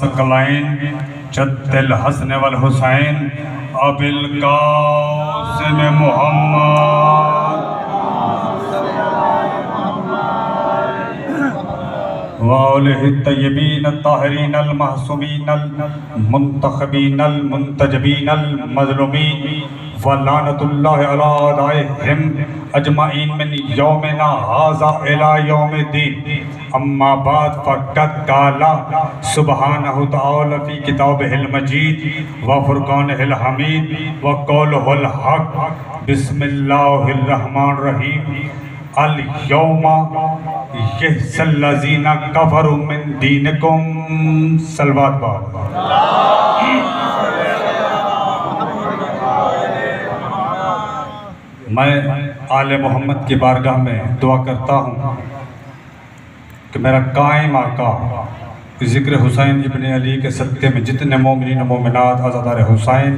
ثقلین جد الحسن والحسین ابی القاسم محمد وآلہ الطیبین الطاہرین المعصومین المنتخبین المنتجبین المظلومین ولعنۃ اللہ علی اعدائہم اجمعین من یومنا ھذا الی یوم الدین اما بعد فقد قال سبحانہ تعالی فی کتابہ المجید وفرقانہ الحمید وقولہ الحق بسم اللہ الرحمن الرحیم اليوم یئس الذین کفروا من دینکم صلوات بار میں آل محمد کی بارگاہ میں دعا کرتا ہوں کہ میرا قائم آقا ذکر حسین ابن علی کے صدقے میں جتنے مومنین و مومنات عزادار حسین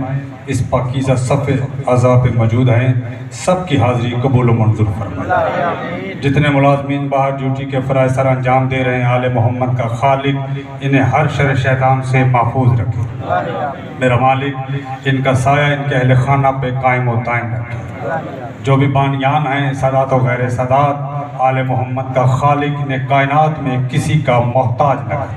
اس پاکیزہ صف اعضاء پہ موجود ہیں سب کی حاضری قبول و منظور فرمائے۔ جتنے ملازمین باہر ڈیوٹی کے فرائض سر انجام دے رہے ہیں آل محمد کا خالق انہیں ہر شر شیطان سے محفوظ رکھے۔ میرا مالک ان کا سایہ ان کے اہل خانہ پہ قائم و دائم رکھے۔ جو بھی بانیان ہیں سادات و غیر سادات آل محمد کا خالق انہیں کائنات میں کسی کا محتاج نہ کرے۔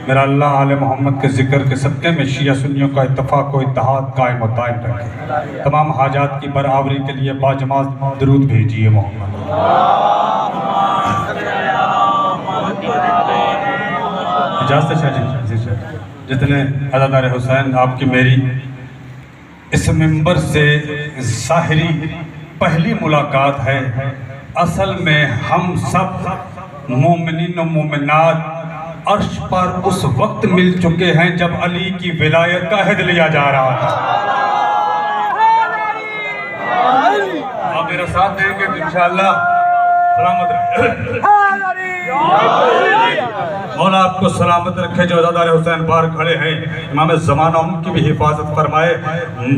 میرا اللہ آل محمد کے ذکر کے صدقے میں شیعہ سنیوں کا اتفاق و اتحاد قائم و دائم رکھے۔ تمام حاجات کی برآوری کے لیے باجماعت درود بھیجیے محمد۔ اجازت شاہ جی جتنے عزادار حسین آپ کی میری اس منبر سے ظاہری پہلی ملاقات ہے۔ اصل میں ہم سب مومنین و مومنات عرش پر اس وقت مل چکے ہیں جب علی کی ولایت کا عہد لیا جا رہا تھا۔ آپ میرا ساتھ دیں گے تو انشاءاللہ سلامت رکھے۔ مولا آپ کو سلامت رکھے جو عزادار حسین باہر کھڑے ہیں۔ امام زمانہ ان کی بھی حفاظت فرمائے۔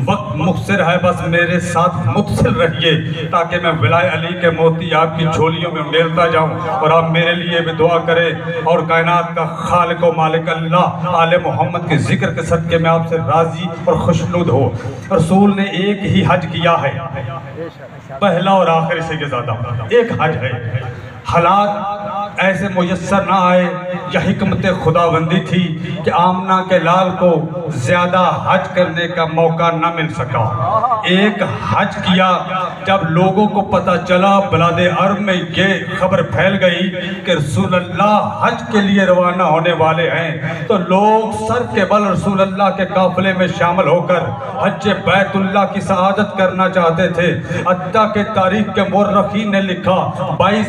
وقت مختصر ہے بس میرے ساتھ متصل رہیے تاکہ میں ولائے علی کے موتی آپ کی جھولیوں میں اندیلتا جاؤں اور آپ میرے لیے بھی دعا کریں اور کائنات کا خالق و مالک اللہ آل محمد کے ذکر کے صدقے میں آپ سے راضی اور خوشنود ہو۔ رسول نے ایک ہی حج کیا ہے، پہلا اور آخری سے زیادہ ایک حج ہے۔ حالات ایسے میسر نہ آئے یا حکمت خداوندی تھی کہ آمنہ کے لال کو زیادہ حج کرنے کا موقع نہ مل سکا۔ ایک حج کیا، جب لوگوں کو پتہ چلا بلاد عرب میں یہ خبر پھیل گئی کہ رسول اللہ حج کے لیے روانہ ہونے والے ہیں تو لوگ سر کے بل رسول اللہ کے قافلے میں شامل ہو کر حج بیت اللہ کی سعادت کرنا چاہتے تھے۔ حتیٰ کہ تاریخ کے مورخین نے لکھا 22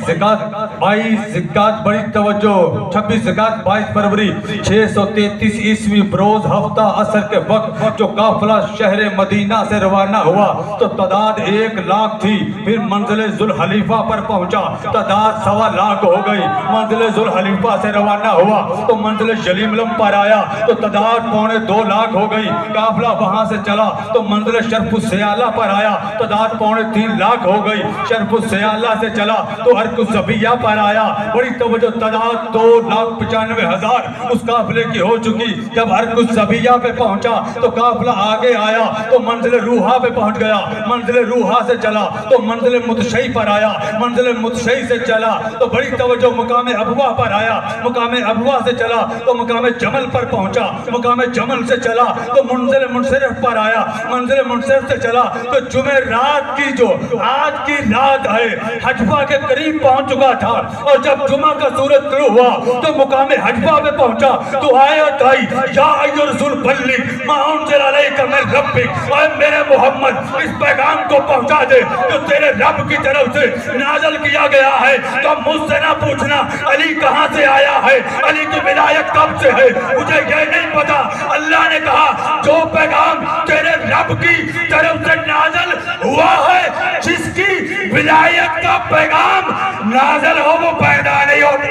زکات بڑی توجہ 26 زکات 22 فروری 633 عیسوی بروز ہفتہ عصر کے وقت جو قافلہ شہر مدینہ سے روانہ ہوا تو تعداد 1 لاکھ تھی۔ پھر منزل ذوالحلیفہ پر پہنچا، تعداد 1.25 لاکھ ہو گئی۔ منزل ذوالحلیفہ سے روانہ ہوا تو منزل جلیملم پر آیا تو تعداد 2.25 لاکھ ہو گئی۔ قافلہ وہاں سے چلا تو منزل شرف السیالہ پر آیا، تعداد 3.25 لاکھ ہو گئی۔ شرف السیالہ سے چلا تو ارک الزبیہ پر آیا، بڑی توجہ تعداد 2,95,000 اس قافلے کی ہو چکی۔ جب ارک الزبیہ پہ پہنچا تو قافلہ آگے آیا تو منزل روحہ پہ پہنچ گیا۔ منزل روحہ سے چلا تو منزل متشئی پر آیا، منزل متشئی سے چلا تو بڑی توجہ مقام ابوا پر آیا، مقام ابوا سے چلا تو مقام جمل پر پہنچا، مقام جمل سے چلا تو منزل منصرف پر آیا، منزل منصرف سے چلا تو جمعرات کی جو آج کی رات ہے حجفہ کے قریب پہنچ چکا تھا اور جب جمعہ کا سورج طلوع ہوا تو مقام حجفہ پہ پہنچا تو آیت آئی یا ایھا الرسول بلغ ما انزل علیک من ربک، اے میرے محمد اس پیغام کو پہنچا دے جو تیرے رب کی طرف سے نازل کیا گیا ہے۔ تو مجھ سے نہ پوچھنا علی کہاں سے آیا ہے، علی کی ولایت کب سے ہے، مجھے یہ نہیں پتا۔ اللہ نے کہا جو پیغام تیرے رب کی طرف سے نازل ہوا ہے، جس کی ولایت کا پیغام نازل ہو وہ پیدا نہیں ہوتی۔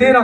13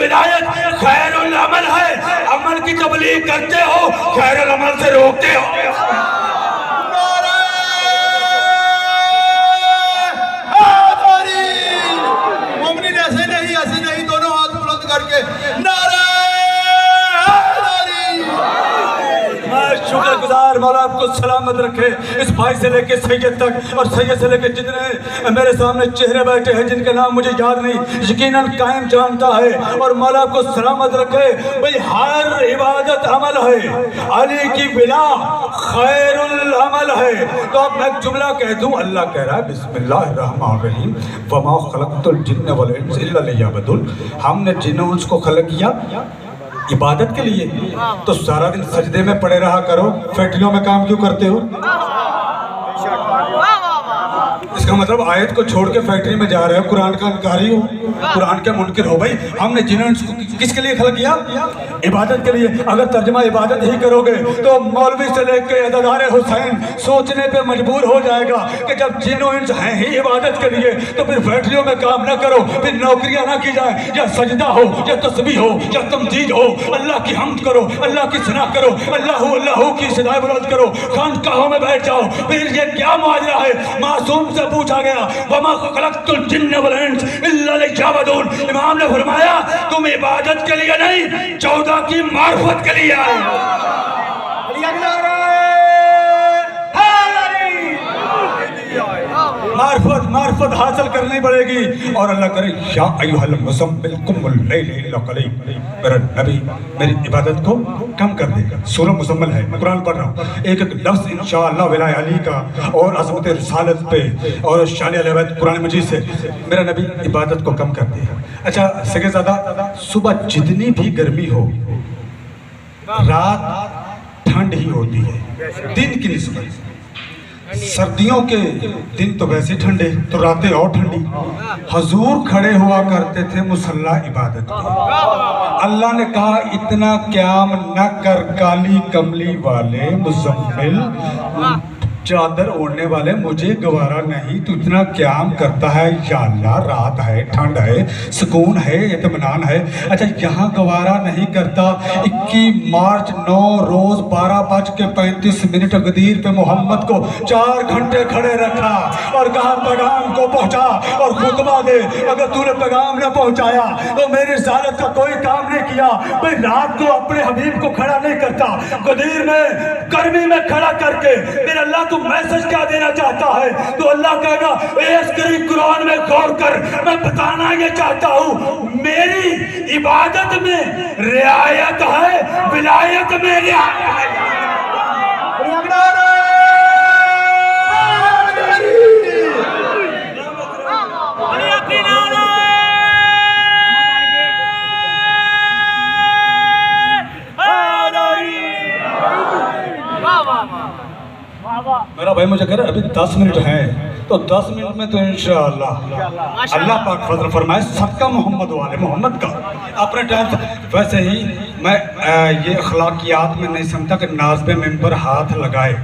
ولایت خیر العمل ہے. عمل کی تبلیغ کرتے ہو, خیر العمل سے روکتے ہو. شکر گزار مولا آپ کو سلامت رکھے, اس بھائی سے لے کے سید تک اور سید سے لے کے جتنے میرے سامنے چہرے بیٹھے ہیں جن کے نام مجھے یاد نہیں, یقیناً قائم جانتا ہے, اور مولا آپ کو سلامت رکھے. بھئی ہر عبادت عمل ہے, علی کی ولا خیر العمل ہے. تو اب میں ایک جملہ کہہ دوں, اللہ کہہ رہا ہے بسم اللہ الرحمن الرحیم وما خلقت الجن والانس الا لیعبدون. ہم نے جن و انس کو خلق کیا عبادت کے لیے, تو سارا دن سجدے میں پڑے رہا کرو, فیکٹریوں میں کام کیوں کرتے ہو؟ اس کا مطلب آیت کو چھوڑ کے فیکٹری میں جا رہے ہو, قرآن کا انکاری ہو, قرآن کے منکر ہو. بھائی ہم نے جن کو کس کے لیے خلق کیا؟ عبادت کے لیے. اگر ترجمہ عبادت ہی کرو گے تو مولوی سے لے کے عزادار حسین سوچنے پہ مجبور ہو جائے گا کہ جب جن و انس ہیں ہی عبادت کے لیے تو پھر فیکٹریوں میں کام نہ کرو, پھر نوکریاں نہ کی جائیں, یا سجدہ ہو یا تسبیح ہو یا تمجید ہو, اللہ کی حمد کرو, اللہ کی ثنا کرو, اللہ کی صدائے بلند کرو, خانقاہوں میں بیٹھ جاؤ. پھر یہ کیا معاجرہ ہے؟ معصوم سے پوچھا گیا وما خلقت الجن والانس الا لیعبدون. امام نے فرمایا تم عبادت کے لیے نہیں, 14 کی معرفت کے لیے آئے. معرفت حاصل کرنی پڑے گی. اور اللہ کرے یا ایھا المزمل قم اللیل الا قلیلا, میرا نبی میری عبادت کو کم کر دے گا. سورہ مزمل ہے, قرآن پڑھ رہا ہوں, ایک ایک لفظ انشاءاللہ ولایت علی کا اور عظمت رسالت پہ اور شان اہل بیت قرآن مجید سے میرا نبی عبادت کو کم کر دے گا. اچھا سگے زادہ, صبح جتنی بھی گرمی ہو رات ٹھنڈ ہی ہوتی ہے دن کی نسبت. سردیوں کے دن تو ویسے ٹھنڈے تو راتیں اور ٹھنڈی. حضور کھڑے ہوا کرتے تھے مصلی عبادت کو. اللہ نے کہا اتنا قیام نہ کر کالی کملی والے مزمل, چادر اوڑھنے والے, مجھے گوارا نہیں تو اتنا قیام کرتا ہے. یا اللہ رات ہے, ٹھنڈ ہے, سکون ہے, اطمینان ہے. اچھا یہاں گوارا نہیں کرتا. 21 مارچ 9 روز 12:35 غدیر پہ محمد کو 4 گھنٹے کھڑے رکھا اور کہا پیغام کو پہنچا اور خطبہ دے. اگر تو نے پیغام نہ پہنچایا تو میری رسالت کا کوئی کام نہیں کیا. میں رات کو اپنے حبیب کو کھڑا نہیں کرتا, غدیر میں گرمی میں کھڑا کر کے میرے اللہ تو میسج کیا دینا چاہتا ہے. تو اللہ کہے گا اس قریب قرآن میں غور کر, میں بتانا یہ چاہتا ہوں میری عبادت میں رعایت ہے, ولایت میں رعایت ہے. میرا بھائی مجھے کہہ رہا ہے ابھی 10 منٹ ہیں, تو 10 منٹ میں تو انشاءاللہ اللہ پاک فضل فرمائے صدقہ محمد والے محمد کا اپنے ٹائم سے. ویسے ہی میں یہ اخلاقیات میں نہیں سمجھتا کہ ناز پہ ممبر ہاتھ لگائے.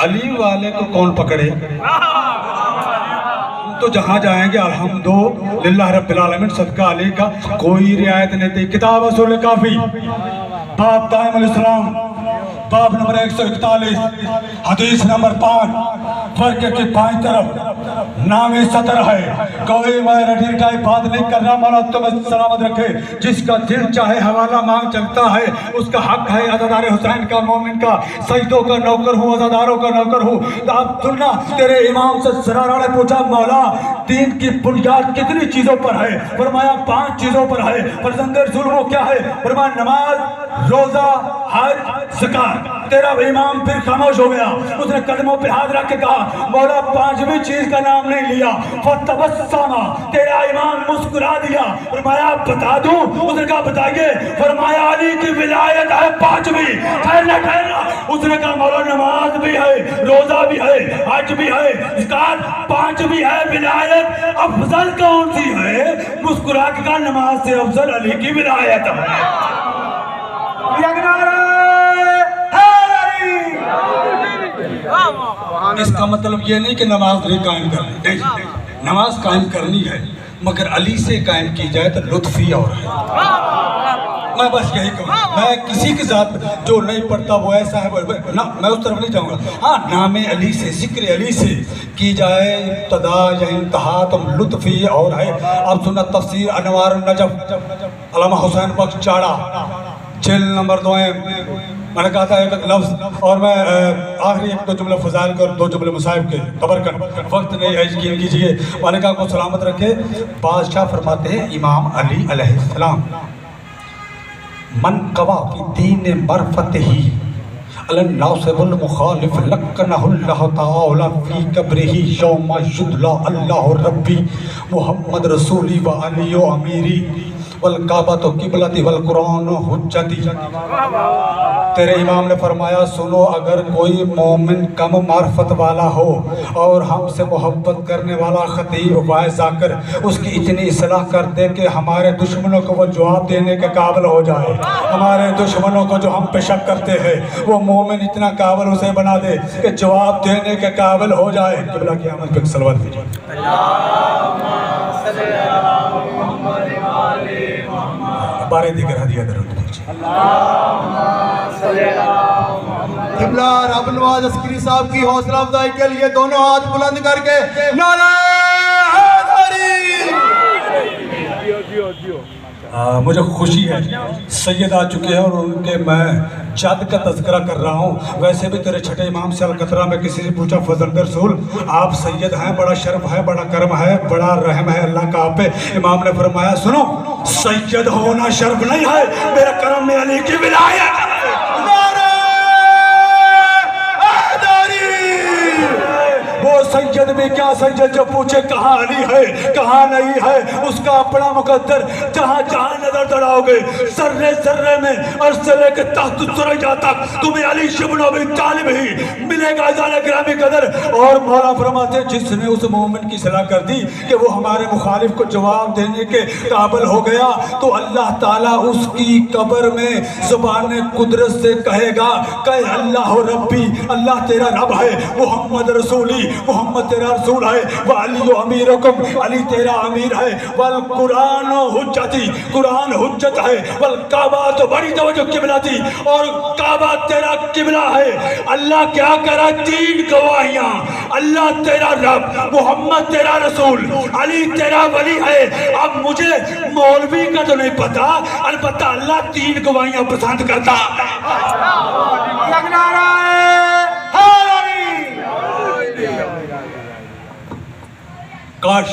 علی والے کو کون پکڑے؟ تو جہاں جائیں گے الحمدللہ رب العالمین, صدقہ علی کا کوئی رعایت نہیں تھی. کتاب اصول کافی باب دائم الاسلام باب نمبر 141 حدیث نمبر 5 فرق کی بائیں طرف نام سطر ہے. کوئی میں ریڈی ٹائپ بات نہیں کر رہا, مولا تمہیں سلامت رکھے. جس کا دل چاہے حوالہ مانگ چلتا ہے, اس کا حق ہے. عزادار حسین کا, مومن کا, سجدوں کا نوکر ہوں, عزاداروں کا نوکر ہوں. تو اب سننا, تیرے امام سے سرارہ نے پوچھا مولا دین کی بنیاد کتنی چیزوں پر ہے؟ فرمایا 5 چیزوں پر ہے. فرزند رسول وہ کیا ہے؟ فرمایا نماز, روزہ, حج, زکات. تیرا امام پھر خاموش ہو گیا. اس نے قدموں پہ ہاتھ رکھ کے کہا مولا 5ویں چیز کا نام نہیں لیا. فتبسم, تیرا امام مسکرا دیا. فرمایا بتا دوں؟ اس نے کہا بتائیے. فرمایا علی کی ولایت ہے 5ویں. ٹھہرنا. اس نے کہا مولا نماز بھی ہے, روزہ بھی ہے, حج بھی ہے, زکات 5ویں ہے, ولایت افضل کون سی ہے؟ مسکرا کے کہا نماز سے افضل علی کی ولایت ہے. اس کا مطلب یہ نہیں کہ نماز نہیں قائم کرنی, نہیں, نماز قائم کرنی ہے, مگر علی سے قائم کی جائے تو لطف ہی اور ہے۔ میں بس یہی کہوں، میں کسی کی ذات جو نہیں پڑھتا وہ ایسا ہے نہ، میں اس طرف نہیں جاؤں گا۔ ہاں، نام علی سے، ذکر علی سے کی جائے ابتدا یا انتہا تو لطف ہی اور ہے۔ اب سننا تفسیر انوار النجف علامہ حسین بخش چاڑا، جلد نمبر 2 ہے۔ میں نے کہا تھا ایک لفظ، اور میں آخری ایک دو جملے فضائل کے اور 2 جملے مصائب کے تبرکن، وقت نہیں ہے، یقین کیجئے۔ میں نے کہا کو سلامت رکھے۔ بادشاہ فرماتے ہیں امام علی علیہ السلام، من قوا فی دین مرفت ہی الناصب المخالف لکنہ اللہ تعالی فی قبرہ یوم یدلا اللہ ربی محمد رسولی و علی و امیری والکعبۃ قبلتی والقرآن حجتی۔ تیرے امام نے فرمایا سنو، اگر کوئی مومن کم معرفت والا ہو اور ہم سے محبت کرنے والا خطیب واعظ آ کر اس کی اتنی اصلاح کر دے کہ ہمارے دشمنوں کو وہ جواب دینے کے قابل ہو جائے، ہمارے دشمنوں کو جو ہم پہ شک کرتے ہیں وہ مومن اتنا قابل اسے بنا دے کہ جواب دینے کے قابل ہو جائے۔ قبلہ کی آمد پہ صلوات دیجیے۔ بارے دیگر ہدیہ درود دیجیے۔ قبلہ رب نواز عسکری صاحب کی حوصلہ افزائی کے لیے دونوں ہاتھ بلند کر کے نعرہ حیدری۔ مجھے خوشی ہے سید آ چکے ہیں اور ان کے میں جد کا تذکرہ کر رہا ہوں۔ ویسے بھی تیرے چھٹے امام سے القطرہ میں کسی سے پوچھا فضل رسول آپ سید ہیں، بڑا شرف ہے، بڑا کرم ہے، بڑا رحم ہے اللہ کا آپ پہ۔ امام نے فرمایا سنو، سید ہونا شرف نہیں ہے، میرے کرم میں علی کی ولایت ہے۔ وہ سید بھی کیا سید جو پوچھے کہاں علی ہے کہاں نہیں ہے، اس کا اپنا مقدر جہاں جہاں نظر دوڑاؤ گے، ذرے ذرے میں عرض سے لے کے تحت سریا تک تمہیں علی ابن ابی طالب ہی ملے گا ذال گرامی قدر۔ اور مولا فرماتے ہیں جس نے اس مومن کی صلاح کر دی کہ وہ ہمارے مخالف کو جواب دینے کے قابل ہو گیا تو اللہ تعالیٰ اس کی قبر میں زبان قدرت سے کہے گا کہ اللہ ربی، اللہ تیرا رب ہے، محمد رسولی، محمد تیرا رسول ہے، وعلی امیرکم، علی تیرا امیر ہے، والقرآن حجتی، قرآن حجت ہے، والکعبہ تو بڑی توجہ قبلہ تھی، اور کعبہ تیرا قبلہ ہے۔ اللہ کیا کرا؟ 3 گواہیاں، اللہ تیرا رب، محمد تیرا رسول، علی تیرا ولی ہے۔ اب مجھے مولوی کا تو نہیں پتا، البتہ اللہ 3 گواہیاں پسند کرتا ہے۔ لگنا رہا ہے کاش